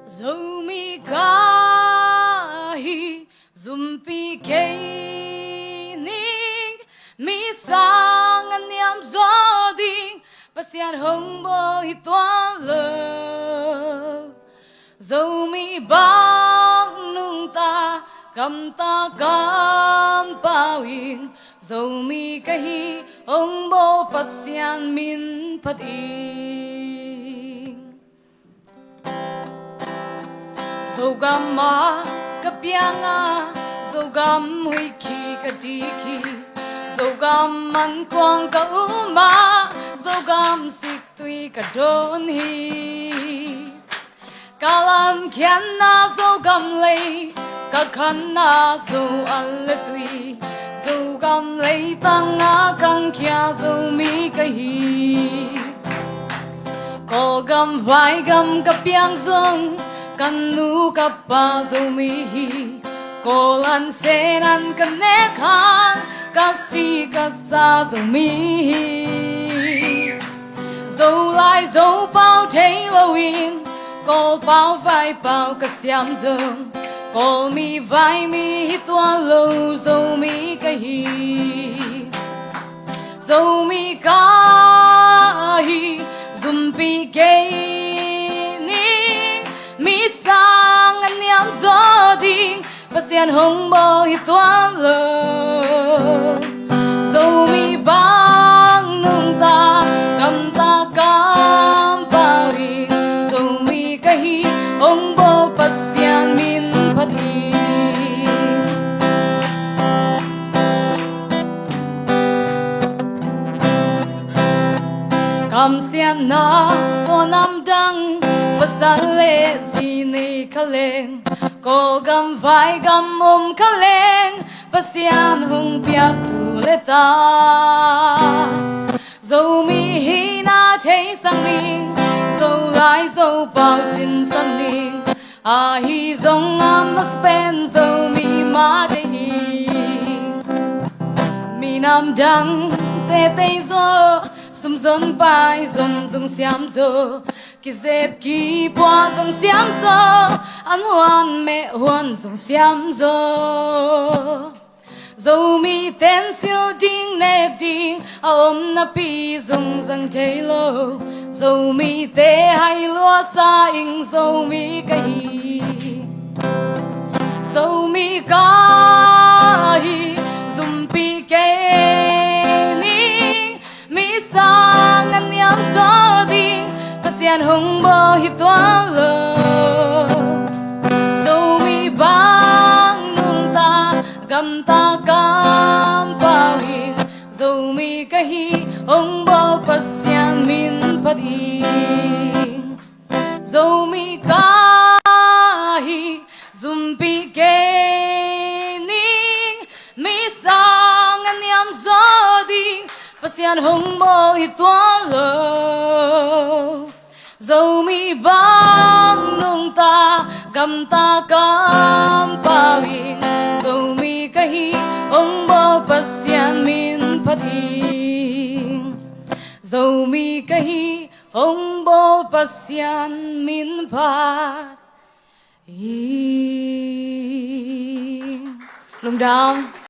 dầu mi kahi zumpi kei ning mi sang an yam zodi pasian hong bo hi toan le dầu mi bang nung ta kam pawin dầu mi kahi hong bo pasian min phat dầu gam ma kapianga dầu gam hui ki kadiki dầu gam man kwang ka uma dầu gam sik tui ka don hi kalam kian na dầu gam lei ka khan na dầu al le tui dầu gam lei tang a kang kya dầu mi ka hi ko gam vai gam kapiang zong kan nu kapa dầu mi hi kolan senan kanekan kasi kasa dầu mi hi dầu lai dầu bao thấy lâu in call bao vai bao ka siam dong call mi vai mi hi tua lâu dầu mi ka hi dầu mi ka hi zumpi ke mi sang an yam zo ding pasian hong bo hi toan le dầu mi bang nung ta kam pawin dầu mi ka hi hong bo pasian min phat hi kam sian na ko nam dang pasal le si nei kaleng ko gam vai gam kaleng pasian hung piak tu le ta dầu mi hi na thấy sang ning dầu lai dầu bao xin san ning a hi zong am spen dầu mi ma de hi mi nam dang te te zo sum zon pai zon zong siam zo ki dep ki bua zong siam zo an huan me huan zong siam zo dầu mi ten sil ding ne ding a om na pi zong zang thei lo dầu mi te hai lúa sa ing dầu mi ka hi dầu mi ka hi zumpi ke ni mi sang an yam zo ding pasian hong bo hi toan le dầu mi bang nung ta kam pawin dầu mi ka hi hong bo pasian min phat hi dầu mi ka hi zumpi ke ning mi sang an yam zo ding pasian hong bo hi toan le dầu mi bang nung ta kam pawin dầu mi ka hi hong bo pasian min phat hi dầu mi ka hi hong bo pasian min phat hi. Lung down.